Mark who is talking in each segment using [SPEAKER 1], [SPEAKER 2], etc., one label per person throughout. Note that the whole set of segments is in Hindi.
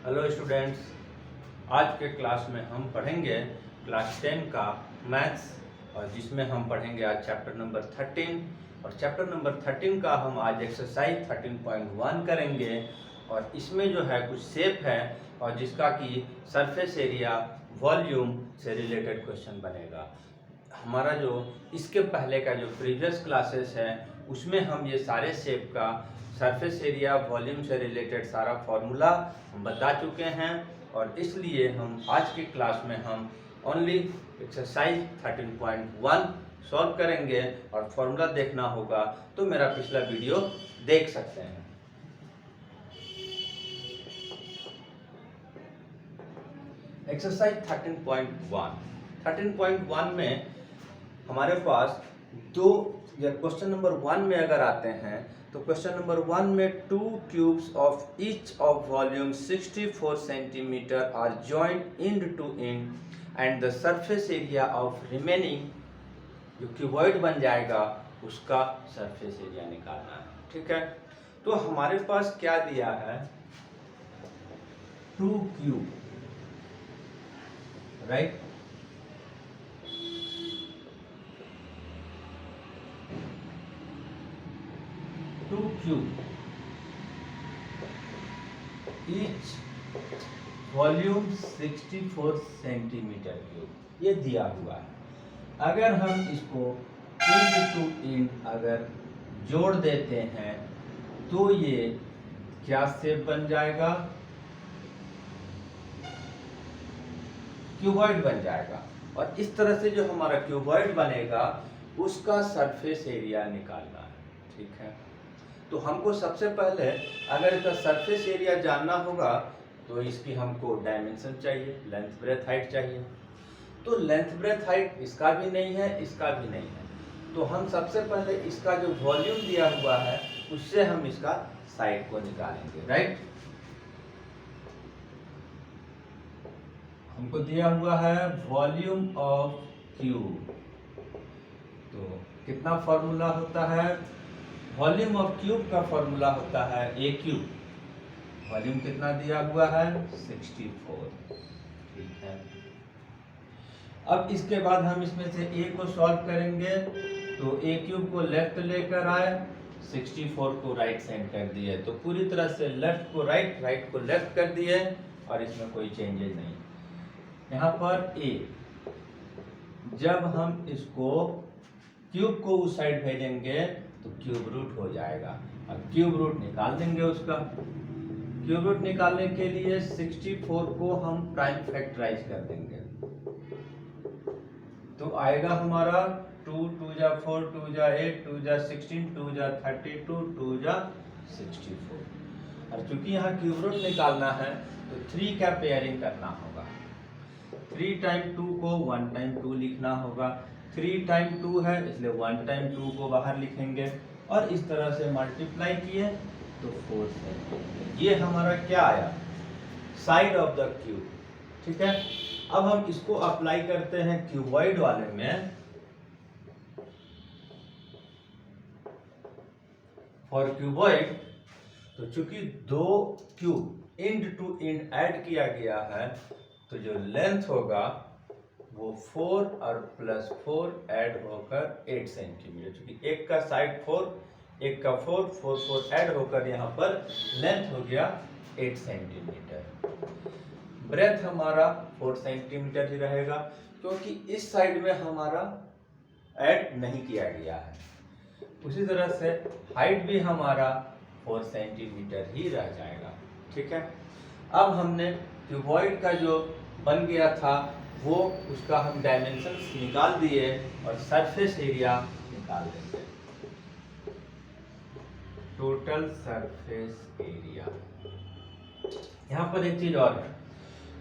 [SPEAKER 1] हेलो स्टूडेंट्स, आज के क्लास में हम पढ़ेंगे क्लास 10 का मैथ्स और जिसमें हम पढ़ेंगे आज चैप्टर नंबर 13 और चैप्टर नंबर 13 का हम आज एक्सरसाइज 13.1 करेंगे। और इसमें जो है कुछ शेप है और जिसका कि सरफेस एरिया वॉल्यूम से रिलेटेड क्वेश्चन बनेगा। हमारा जो इसके पहले का जो प्रीवियस क्लासेस है उसमें हम ये सारे शेप का सरफेस एरिया वॉल्यूम से रिलेटेड सारा फॉर्मूला हम बता चुके हैं और इसलिए हम आज की क्लास में हम ओनली एक्सरसाइज 13.1 सॉल्व करेंगे और फॉर्मूला देखना होगा तो मेरा पिछला वीडियो देख सकते हैं। एक्सरसाइज 13.1 में हमारे पास दो या क्वेश्चन नंबर 1 में अगर आते हैं तो क्वेश्चन नंबर 1 में 2 cubes of each of volume 64 centimetre are joint end to end and the surface area of remaining जो क्यूबॉइड बन जाएगा उसका सरफेस एरिया निकालना है। ठीक है, तो हमारे पास क्या दिया है, 2 cube, right. Cube each volume 64 centimetre cube ये दिया हुआ है। अगर हम इसको इंड टू इंड अगर जोड़ देते हैं तो ये क्या शेप बन जाएगा, क्यूबॉइड बन जाएगा। और इस तरह से जो हमारा क्यूबॉइड बनेगा उसका सरफेस एरिया निकालना है। ठीक है, तो हमको सबसे पहले अगर इसका सरफेस एरिया जानना होगा तो इसकी हमको डायमेंशन चाहिए, लेंथ ब्रेथ हाइट चाहिए। तो लेंथ ब्रेथ हाइट इसका भी नहीं है, इसका भी नहीं है, तो हम सबसे पहले इसका जो वॉल्यूम दिया हुआ है उससे हम इसका साइड को निकालेंगे, राइट। हमको दिया हुआ है वॉल्यूम ऑफ क्यूब, तो कितना फॉर्मूला होता है, वॉल्यूम ऑफ क्यूब का फॉर्मूला होता है ए क्यूब। वॉल्यूम कितना दिया हुआ है, 64। ठीक है, अब इसके बाद हम इसमें से ए को सॉल्व करेंगे तो ए क्यूब को लेफ्ट लेकर आए, 64 को राइट साइड कर दिए, तो पूरी तरह से लेफ्ट को राइट, राइट को लेफ्ट कर दिए और इसमें कोई चेंजेस नहीं। यहाँ पर ए, जब हम इसको क्यूब को उस साइड भेजेंगे तो क्यूब रूट हो जाएगा और क्यूब रूट निकाल देंगे उसका। क्यूब रूट निकालने के लिए 64 को हम प्राइम फैक्टराइज कर देंगे तो आएगा हमारा 2 2 जा 4 2 जा 8 2 जा 16 2 जा 32 2 जा 64। और चूंकि यहाँ क्यूब रूट निकालना है तो 3 का पेयरिंग करना होगा। 3 टाइम 2 को 1 टाइम 2 लिखना होगा, 3 टाइम 2 है इसलिए 1 टाइम 2 को बाहर लिखेंगे और इस तरह से मल्टीप्लाई किए तो 4 सेंटीमीटर। ये हमारा क्या आया, साइड ऑफ द क्यूब। ठीक है, अब हम इसको अप्लाई करते हैं क्यूबॉइड वाले में। फॉर क्यूबॉइड तो चूंकि दो cube end to end add किया गया है तो जो लेंथ होगा वो 4 और प्लस 4 ऐड होकर 8 सेंटीमीटर, क्योंकि एक का साइड 4 एक का 4 4 4 ऐड होकर यहाँ पर लेंथ हो गया 8 सेंटीमीटर। ब्रेथ हमारा 4 सेंटीमीटर ही रहेगा क्योंकि इस साइड में हमारा ऐड नहीं किया गया है। उसी तरह से हाइट भी हमारा 4 सेंटीमीटर ही रह जाएगा। ठीक है, अब हमने क्यूबॉइड का जो बन गया था वो उसका हम डायमेंशंस निकाल दिए और सरफेस एरिया निकाल देंगे, टोटल सरफेस एरिया। यहाँ पर एक चीज और है,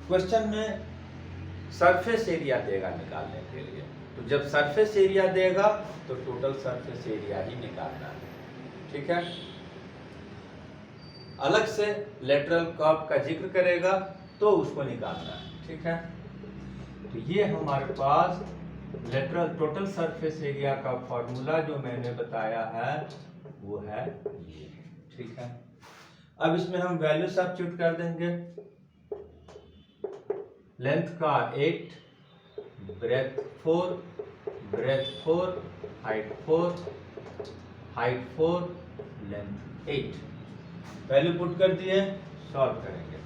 [SPEAKER 1] क्वेश्चन में सरफेस एरिया देगा निकालने के लिए, तो जब सरफेस एरिया देगा तो टोटल सरफेस एरिया ही निकालना है। ठीक है, अलग से लेटरल कर्व का जिक्र करेगा तो उसको निकालना है। ठीक है, तो ये हमारे पास लेटरल टोटल सरफेस एरिया का फॉर्मूला जो मैंने बताया है वो है ये। ठीक है, अब इसमें हम वैल्यू सब्स्टिट्यूट कर देंगे। लेंथ का 8, breadth 4, height 4, length 8। Value put कर दिए, सॉल्व करेंगे।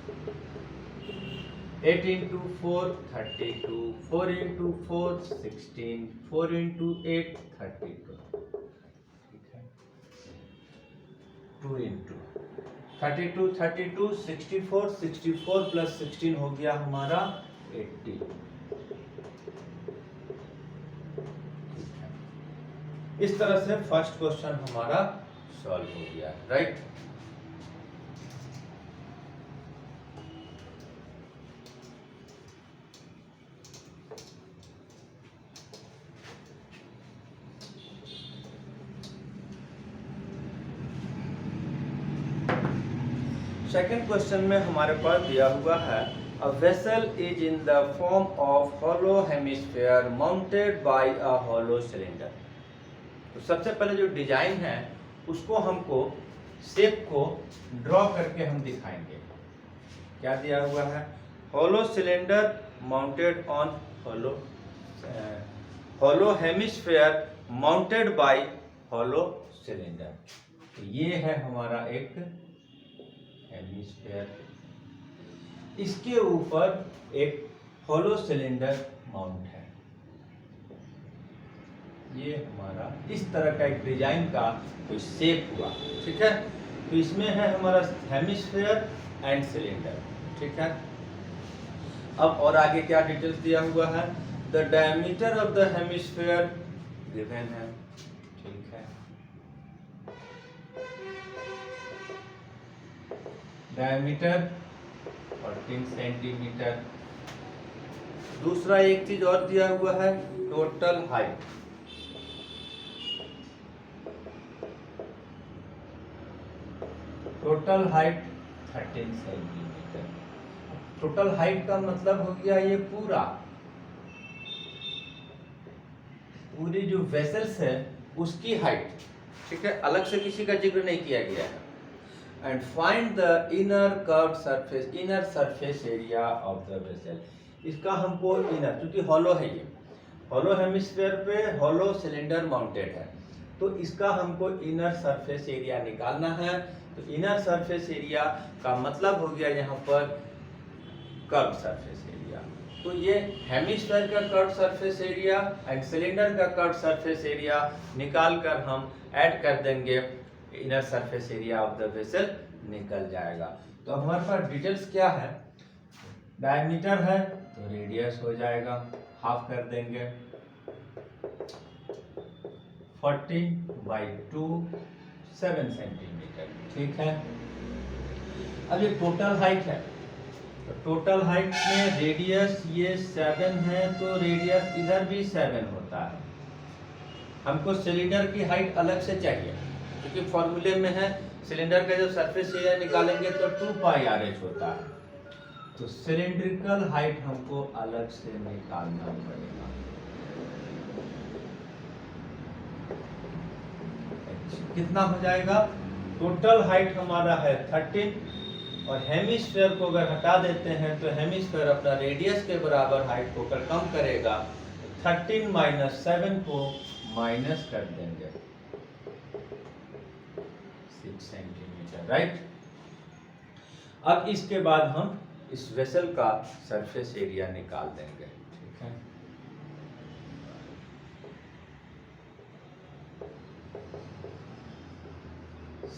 [SPEAKER 1] 8 इंटू 4 32, 4 इंटू 4 16, 4 इंटू 8 32, ठीक है। 2 इंटू 32 64, 64 प्लस 16 हो गया हमारा 80। इस तरह से फर्स्ट क्वेश्चन हमारा सॉल्व हो गया, राइट। सेकेंड क्वेश्चन में हमारे पास दिया हुआ है a vessel is in the form of hollow hemisphere mounted by a hollow cylinder. तो सबसे पहले जो डिजाइन है उसको हमको शेप को ड्रॉ करके हम दिखाएंगे। क्या दिया हुआ है? Hollow cylinder mounted on hollow hemisphere mounted by hollow cylinder. तो ये है हमारा एक हेमिस्फीयर, इसके ऊपर एक हॉलो सिलेंडर माउंट है। ये हमारा इस तरह का एक डिजाइन का कोई शेप हुआ, ठीक है। तो इसमें है हमारा हेमिस्फीयर एंड सिलेंडर, ठीक है। अब और आगे क्या डिटेल्स दिया हुआ है? The diameter of the hemisphere given है, ठीक है। Diameter 14 centimetre. दूसरा एक चीज और दिया हुआ है, total height. Total height 13 centimetre. Total height का मतलब हो गया ये पूरी जो वेसल्स है उसकी हाइट, ठीक है। अलग से किसी का जिक्र नहीं किया गया है। And find the inner surface area of the vessel. इसका हमको इनर, क्योंकि हॉलो है, ये हॉलो हेमिस्फीयर पे हॉलो सिलेंडर माउंटेड है, तो इसका हमको इनर सरफेस एरिया निकालना है। तो इनर सरफेस एरिया का मतलब हो गया यहाँ पर कर्व सरफेस एरिया। तो ये हेमिस्फीयर का curve surface area and cylinder का कर्व सरफेस एरिया निकाल कर हम ऐड कर देंगे, inner surface area of the vessel निकल जाएगा। तो हमारे पास डिटेल्स क्या है? डायमीटर है तो रेडियस हो जाएगा, हाफ कर देंगे, 40/2 7 सेंटीमीटर, ठीक है। अब ये टोटल हाइट है, तो टोटल हाइट में रेडियस ये 7 है, तो रेडियस इधर भी 7 होता है। हमको सिलेंडर की हाइट अलग से चाहिए, क्योंकि फॉर्मूले में है सिलेंडर का जब सरफेस एरिया निकालेंगे तो 2πRH होता है। तो सिलेंड्रिकल हाइट हमको अलग से निकालना पड़ेगा। कितना हो जाएगा? टोटल हाइट हमारा है 13, और हेमिस्फीयर को अगर हटा देते हैं तो हेमिस्फीयर अपना रेडियस के बराबर हाइट को कम करेगा। 13 - 7 को माइनस कर देंगे, 6 सेंटीमीटर, राइट। अब इसके बाद हम इस वेसल का सरफेस एरिया निकाल देंगे, ठीक है।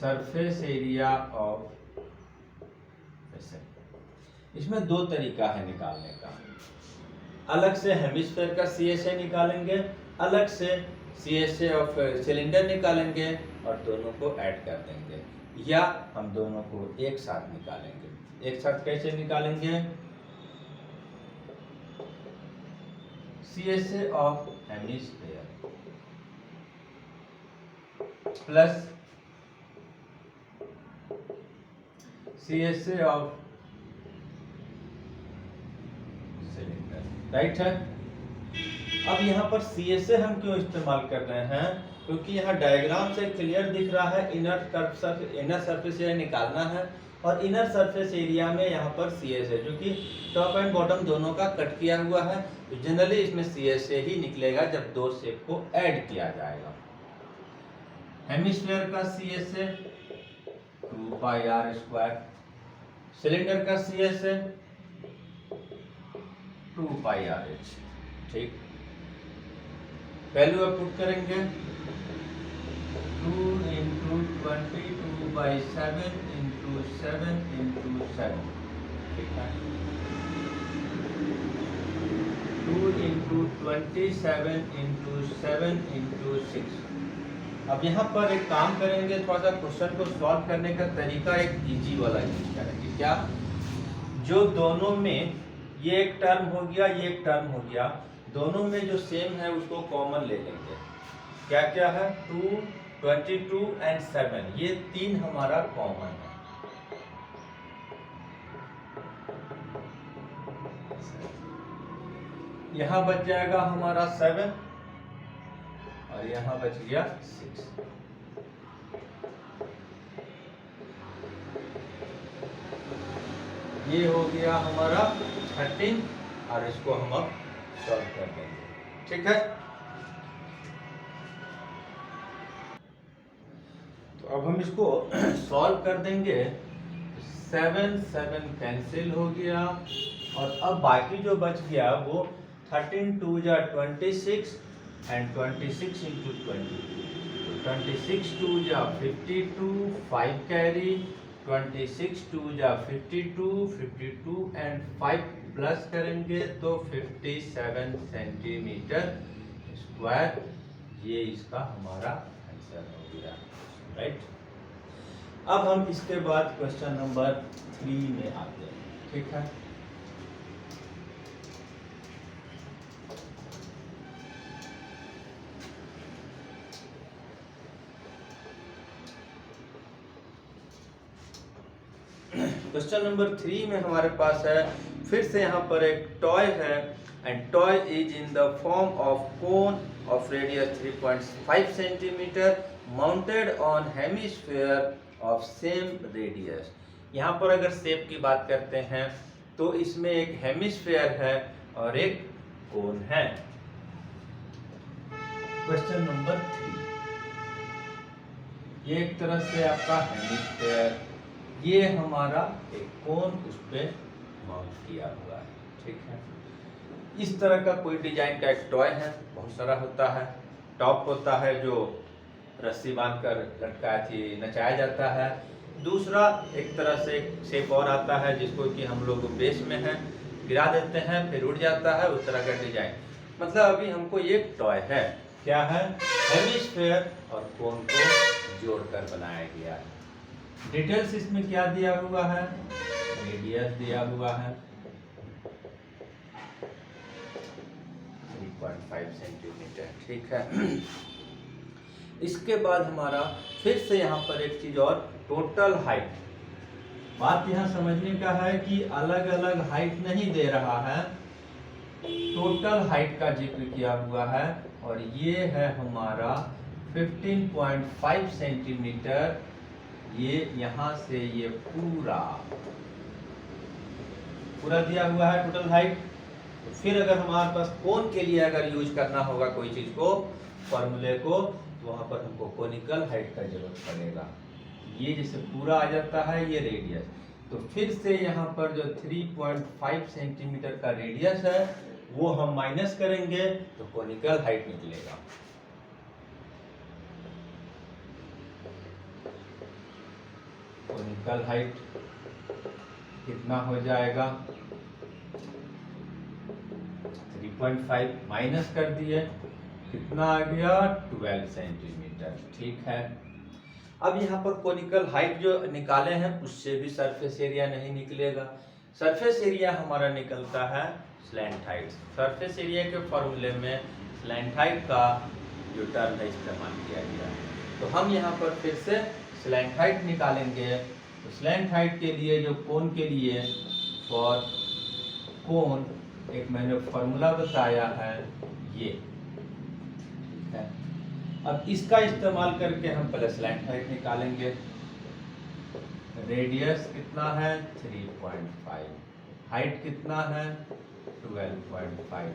[SPEAKER 1] Surface area of vessel. इसमें दो तरीका है निकालने का। अलग से हेमिस्फीयर का CSA निकालेंगे, अलग से CSA ऑफ सिलेंडर निकालेंगे, और दोनों को ऐड कर देंगे, या हम दोनों को एक साथ निकालेंगे। एक साथ कैसे निकालेंगे? CSA of hemisphere plus CSA of cylinder, right है। अब यहाँ पर CSA हम क्यों इस्तेमाल कर रहे हैं? क्योंकि यहाँ डायग्राम से क्लियर दिख रहा है इनर सरफेस एरिया निकालना है, और इनर सरफेस एरिया में यहाँ पर सी एस है, जो कि टॉप एंड बॉटम दोनों का कट किया हुआ है, तो जनरली इसमें सी एस से ही निकलेगा जब दो शेप को ऐड किया जाएगा। हेमिस्फीयर का सी एस है 2πr², सिलेंडर का सी एस है 2πrh। ठीक, वैल्यू आप पुट करेंगे 2 × 22/7 × 7 × 7। ठीक है, 2 × 27 × 7 × 6। अब यहाँ पर एक काम करेंगे, थोड़ा सा क्वेश्चन को सॉल्व करने का तरीका एक इजी वाला यूज करेंगे। क्या, जो दोनों में ये एक टर्म हो गया, ये एक टर्म हो गया, दोनों में जो सेम है उसको कॉमन ले लेंगे। क्या क्या है, 2, 22 एंड 7, ये तीन हमारा कॉमन है। यहाँ बच जाएगा हमारा 7 और यहाँ बच गया 6। ये हो गया हमारा 13 और इसको हम अब सॉल्व कर देंगे। ठीक है, तो अब हम इसको सॉल्व कर देंगे। 7 7 कैंसिल हो गया, और अब बाकी जो बच गया वो 13 2 = 26 एंड 26 × 22, 26 2 = 52, 5 कैरी, 26 2 = 52, 52 एंड 5 प्लस करेंगे तो 57 सेंटीमीटर स्क्वायर। ये इसका हमारा आंसर हो गया। राइट, अब हम इसके बाद क्वेश्चन नंबर 3 में आते हैं। ठीक है, क्वेश्चन नंबर 3 में हमारे पास है, फिर से यहाँ पर एक टॉय है, and toy is in the form of cone of radius 3.5 centimetre mounted on hemisphere of same radius. यहाँ पर अगर शेप की बात करते हैं तो इसमें एक हेमिस्फीयर है और एक कोन है। क्वेश्चन नंबर 3, ये एक तरह से आपका हेमिस्फीयर, ये हमारा एक कोन उस पे माउंट किया हुआ है। ठीक है, इस तरह का कोई डिजाइन का एक टॉय है, बहुत सारा होता है। टॉप होता है जो रस्सी बांधकर लटकाया थी नचाया जाता है। दूसरा एक तरह से एक शेप और आता है जिसको कि हम लोग बेस में है गिरा देते हैं, फिर उड़ जाता है, उस तरह का डिजाइन। मतलब अभी हमको ये टॉय है, क्या है, हेमिस्फीयर और कोन को जोड़कर बनाया गया है। डिटेल्स इसमें क्या दिया हुआ है, रेडियस दिया हुआ है 3.5 सेंटीमीटर। ठीक है, इसके बाद हमारा फिर से यहाँ पर एक चीज और, टोटल हाइट। बात यहाँ समझने का है कि अलग अलग हाइट नहीं दे रहा है, टोटल हाइट का जिक्र किया हुआ है, और ये है हमारा 15.5 सेंटीमीटर। ये यहाँ से ये पूरा दिया हुआ है टोटल हाइट। तो फिर अगर हमारे पास कोन के लिए अगर यूज करना होगा कोई चीज को, फॉर्मूले को, तो वहां पर हमको कोनिकल हाइट का जरूरत पड़ेगा। ये जैसे पूरा आ जाता है ये रेडियस, तो फिर से यहाँ पर जो 3.5 सेंटीमीटर का रेडियस है वो हम माइनस करेंगे तो कोनिकल हाइट निकलेगा। कोनिकल हाइट कितना हो जाएगा, 3.5 माइनस कर दिए, कितना आ गया, 12 सेंटीमीटर। ठीक है, अब यहाँ पर कोनिकल हाइट जो निकाले हैं उससे भी सरफेस एरिया नहीं निकलेगा। सरफेस एरिया हमारा निकलता है स्लैंट हाइट। सरफेस एरिया के फॉर्मूले में स्लैंट हाइट का जो टर्म है इस्तेमाल किया गया है। तो हम यहाँ पर फिर से स्लैंट हाइट निकालेंगे। तो स्लैंट हाइट के लिए जो कोन के लिए, फॉर कोन एक मैंने फॉर्मूला बताया है ये, ठीक है। अब इसका इस्तेमाल करके हम पहले स्लैंट हाइट निकालेंगे। रेडियस कितना है 3.5, हाइट कितना है 12.5,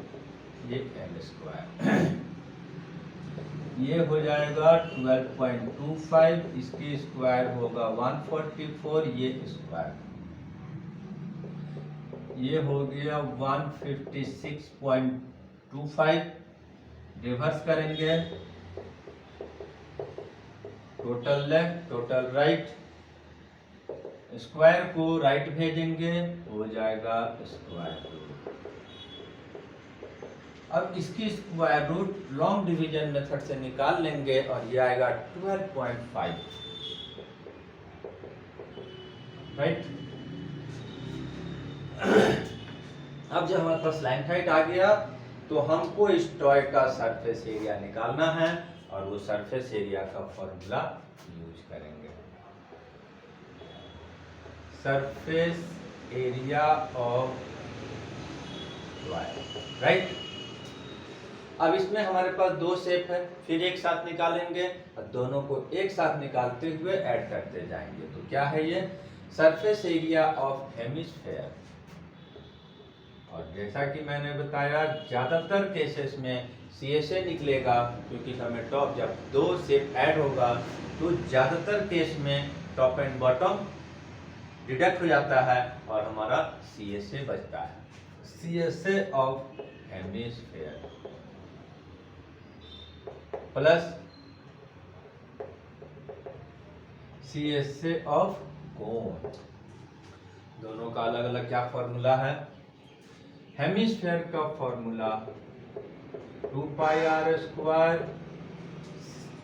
[SPEAKER 1] ये एल स्क्वायर ये हो जाएगा 12.25, इसकी स्क्वायर होगा 144, ये स्क्वायर ये हो गया 156.25। रिवर्स करेंगे, total left total right, square को राइट भेजेंगे, हो जाएगा स्क्वायर रूट। अब इसकी square root long division method से निकाल लेंगे और ये आएगा 12.5, राइट। अब जब हमारे पास स्लैंट हाइट आ गया तो हमको इस टॉय का सरफेस एरिया निकालना है और वो सरफेस एरिया का फॉर्मूला यूज करेंगे। Surface area of toy, right. अब इसमें हमारे पास दो शेप है, फिर एक साथ निकालेंगे और दोनों को एक साथ निकालते हुए ऐड करते जाएंगे। तो क्या है ये सरफेस एरिया ऑफ हेमिस्फेयर। और जैसा कि मैंने बताया ज्यादातर केसेस में CSA निकलेगा, क्योंकि हमें टॉप जब दो शेप ऐड होगा तो ज्यादातर केस में टॉप एंड बॉटम डिडक्ट हो जाता है और हमारा CSA बचता है। CSA of hemisphere plus CSA of cone, दोनों का अलग अलग क्या फॉर्मूला है। हेमिस्फेयर का फॉर्मूला 2πr²,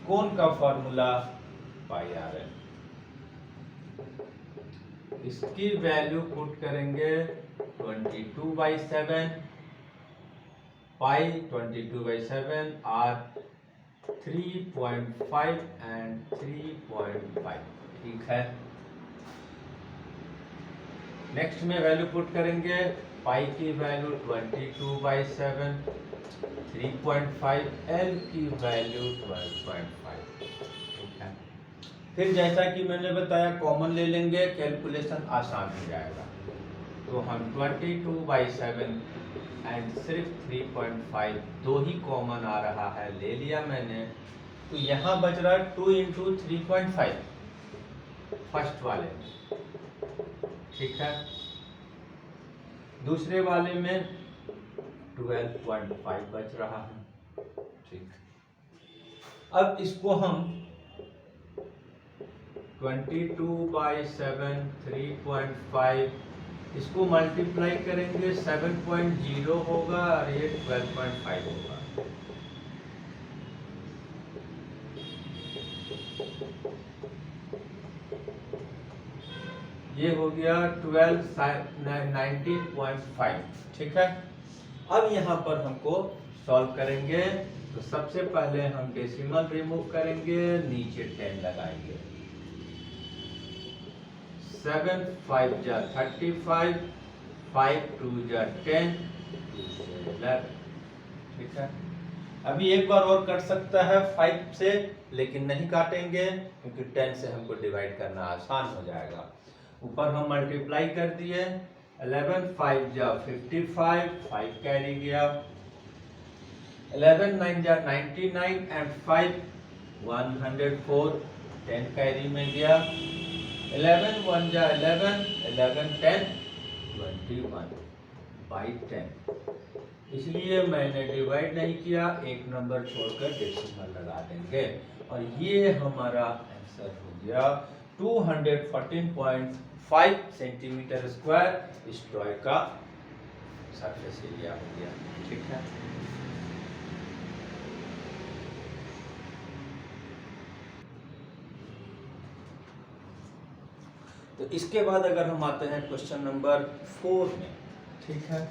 [SPEAKER 1] कोन का फॉर्मूला πr। इसकी वैल्यू पुट करेंगे 22/7, पाई 22/7 आर 3.5 एंड 3.5, ठीक है। नेक्स्ट में वैल्यू पुट करेंगे, पाई की वैल्यू 22/7, 3.5, एल की वैल्यू 12.5, ठीक है। फिर जैसा कि मैंने बताया कॉमन ले लेंगे, कैलकुलेशन आसान हो जाएगा। तो हम 22/7 एंड सिर्फ 3.5 दो ही कॉमन आ रहा है, ले लिया मैंने। तो यहाँ बच रहा है 2 × 3.5 फर्स्ट वाले में, ठीक है। दूसरे वाले में 12.5 बच रहा है, ठीक। अब इसको हम 22/7 3.5 इसको मल्टीप्लाई करेंगे, 7.0 होगा और ये 12.5 होगा। ये हो गया 19.5, ठीक है। अब यहाँ पर हमको सॉल्व करेंगे, तो सबसे पहले हम डेसिमल रिमूव करेंगे, नीचे 10 लगाएंगे। 7 5 जा 35, 5 2 जा 10, 2 से 11, ठीक है। अभी एक बार और कट सकता है 5 से, लेकिन नहीं काटेंगे क्योंकि 10 से हमको डिवाइड करना आसान हो जाएगा। ऊपर हम मल्टीप्लाई कर दिए, 11 5 जा 55, 5 कैरी गया, 11 9 जा 99 एंड 5 104, 10 कैरी में गया, 11 1 जा 11, 11 10 21/10। इसलिए मैंने डिवाइड नहीं किया, एक नंबर छोड़कर डेसिमल लगा देंगे और ये हमारा आंसर हो गया 214.5 सेंटीमीटर स्क्वायर इस टॉय का सरफेस एरिया हो गया, ठीक है। तो इसके बाद अगर हम आते हैं क्वेश्चन नंबर 4 में, ठीक है।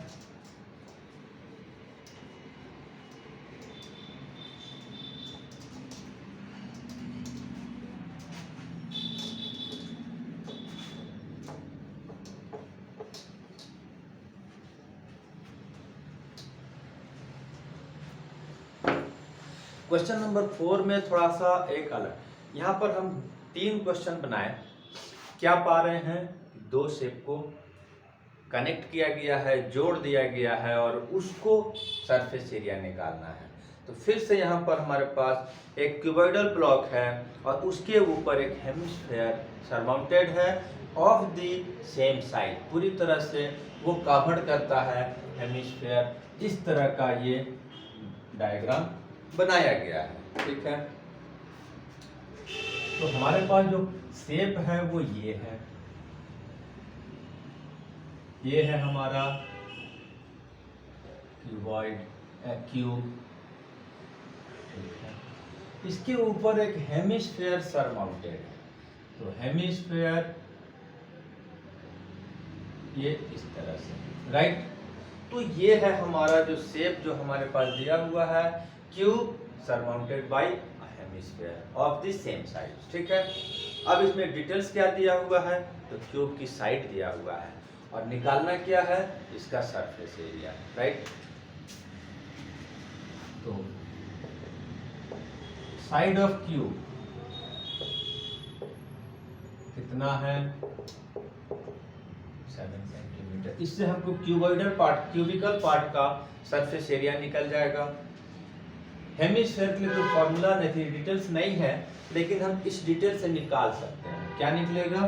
[SPEAKER 1] क्वेश्चन नंबर 4 में थोड़ा सा एक अलग, यहाँ पर हम 3 क्वेश्चन बनाए। क्या पा रहे हैं, दो शेप को कनेक्ट किया गया है, जोड़ दिया गया है और उसको सरफेस एरिया निकालना है। तो फिर से यहाँ पर हमारे पास एक क्यूबॉइडल ब्लॉक है और उसके ऊपर एक हेमिस्फेयर सरमाउंटेड है ऑफ द सेम साइड, पूरी तरह से वो कवर करता है हेमिस्फेयर। इस तरह का ये डायग्राम बनाया गया है, ठीक है। तो हमारे पास जो शेप है वो ये है, ये है हमारा क्यूबॉइड क्यूब, ठीक है। इसके ऊपर एक हेमिस्फेयर सरमाउंटेड है, तो हेमिस्फेयर ये इस तरह से, राइट। तो ये है हमारा जो शेप जो हमारे पास दिया हुआ है, cube surmounted bye hemisphere of the same side, ठीक है। अब इसमें डिटेल्स क्या दिया हुआ है, तो क्यूब की साइड दिया हुआ है और निकालना क्या है, इसका सरफेस एरिया, राइट। तो साइड ऑफ क्यूब कितना है, 7 सेंटीमीटर। इससे हमको क्यूबॉइडल पार्ट, क्यूबिकल पार्ट का सरफेस एरिया निकल जाएगा। हेमिस्फेयर के लिए कोई फॉर्मूला नहीं थी, डिटेल्स नहीं है, लेकिन हम इस डिटेल से निकाल सकते हैं। क्या निकलेगा,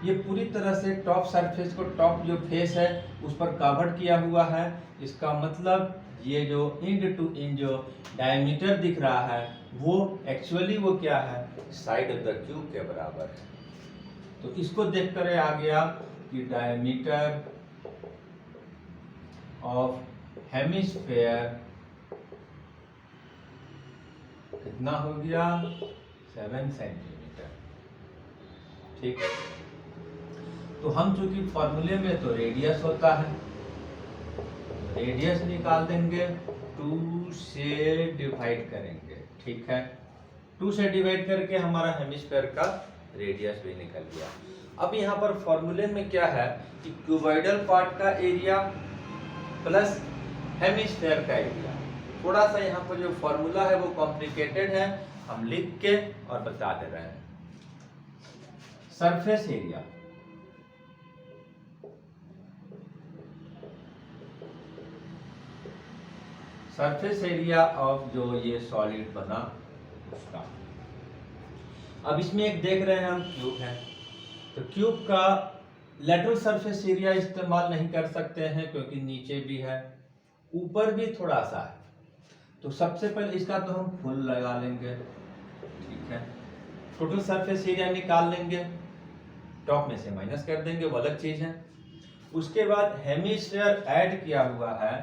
[SPEAKER 1] ये पूरी तरह से टॉप सरफेस को, टॉप जो फेस है उस पर कवर किया हुआ है। इसका मतलब ये जो इंड टू इंड जो डायमीटर दिख रहा है वो एक्चुअली वो क्या है, साइड ऑफ द क्यूब के बराबर है। तो इसको देख कर आ गया कि डायमीटर ऑफ हेमिस्फेयर कितना हो गया, 7 सेंटीमीटर, ठीक। तो हम चूंकि फॉर्मूले में तो रेडियस होता है, रेडियस निकाल देंगे, 2 से डिवाइड करेंगे, ठीक है। 2 से डिवाइड करके हमारा हेमिस्फेयर का रेडियस भी निकल गया। अब यहाँ पर फॉर्मूले में क्या है कि क्यूबॉइडल पार्ट का एरिया प्लस हेमिस्फेयर का एरिया। थोड़ा सा यहाँ पर जो फॉर्मूला है वो कॉम्प्लिकेटेड है, हम लिख के और बता दे रहे हैं। Surface area surface area of जो ये सॉलिड बना उसका। अब इसमें एक देख रहे हैं हम क्यूब है, तो क्यूब का लेटरल सरफेस एरिया इस्तेमाल नहीं कर सकते हैं क्योंकि नीचे भी है, ऊपर भी थोड़ा सा है। तो सबसे पहले इसका तो हम फुल लगा लेंगे, ठीक है। टोटल सरफेस एरिया निकाल लेंगे, टॉप में से माइनस कर देंगे, वो अलग चीज है। उसके बाद हेमिस्फेयर ऐड किया हुआ है,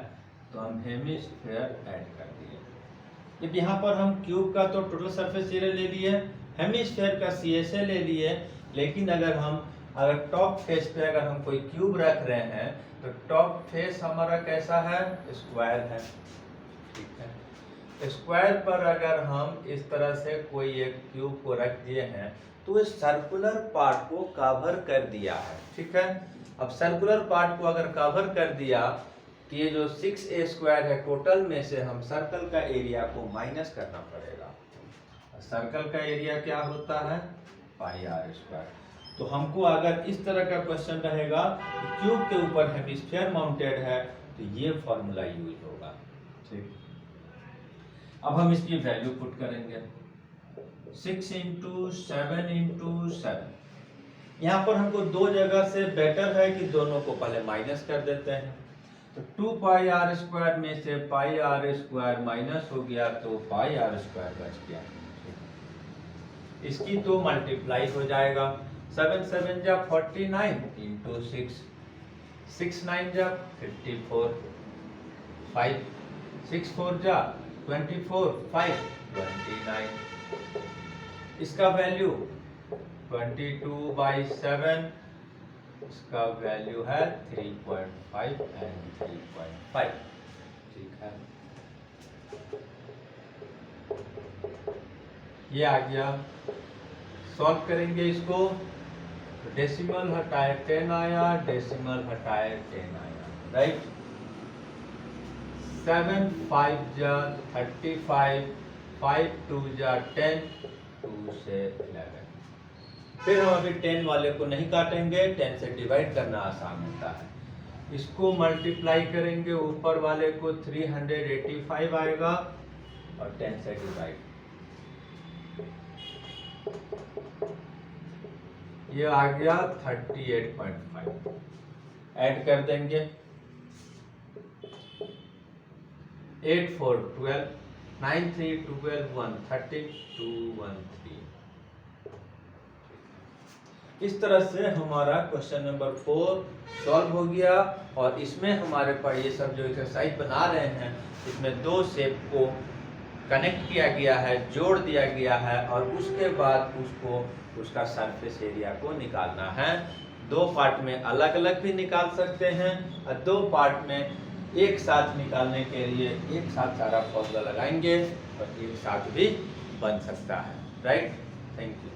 [SPEAKER 1] तो हम हेमिस्फेयर ऐड कर दिए। जब यहाँ पर हम क्यूब का तो टोटल सरफेस एरिया ले लिए, हेमिस्फेयर का CSA ले लिए, लेकिन अगर टॉप फेस पे अगर हम कोई क्यूब रख रहे हैं तो टॉप फेस हमारा कैसा है, स्क्वायर है, ठीक है। स्क्वायर पर अगर हम इस तरह से कोई एक क्यूब को रख दिए हैं तो इस सर्कुलर पार्ट को कवर कर दिया है, ठीक है। अब सर्कुलर पार्ट को अगर कवर कर दिया तो ये जो 6a² है टोटल में से हम सर्कल का एरिया को माइनस करना पड़ेगा। सर्कल का एरिया क्या होता है, πr²। तो हमको अगर इस तरह का क्वेश्चन रहेगा कि क्यूब के ऊपर हेमिस्फेयर माउंटेड है तो ये फॉर्मूला यूज होगा, ठीक। अब हम इसकी वैल्यू पुट करेंगे, 6 × 7 × 7। यहाँ पर हमको दो जगह से बेटर है कि दोनों को पहले माइनस कर देते हैं। तो 2πr² में से πr² माइनस हो गया तो πr² बच गया। इसकी तो मल्टीप्लाई हो जाएगा, 7 7 जा 49 × 6, 6 9 जा 54, 5 6 4 जा 24, 5 29। इसका वैल्यू 22/7, इसका वैल्यू है 3.5 एंड 3.5, ठीक है। ये आ गया, सॉल्व करेंगे इसको, डेसिमल हटाए 10 आया, डेसिमल हटाए 10 आया, राइट। 7 5 जा 35, 5 2 जा 10, 2 से 11। फिर हम अभी 10 वाले को नहीं काटेंगे, 10 से डिवाइड करना आसान होता है। इसको मल्टीप्लाई करेंगे, ऊपर वाले को 385 आएगा और 10 से डिवाइड, ये आ गया 38.5। ऐड कर देंगे 8 4 12, 9 3 12, 113, 213। इस तरह से हमारा क्वेश्चन नंबर 4 सॉल्व हो गया। और इसमें हमारे पास ये सब जो एक्सरसाइज बना रहे हैं, इसमें दो शेप को कनेक्ट किया गया है, जोड़ दिया गया है, और उसके बाद उसको उसका सरफेस एरिया को निकालना है। दो पार्ट में अलग अलग भी निकाल सकते हैं, और दो पार्ट में एक साथ निकालने के लिए एक साथ सारा फॉर्मूला लगाएंगे और एक साथ भी बन सकता है। Right, thank you.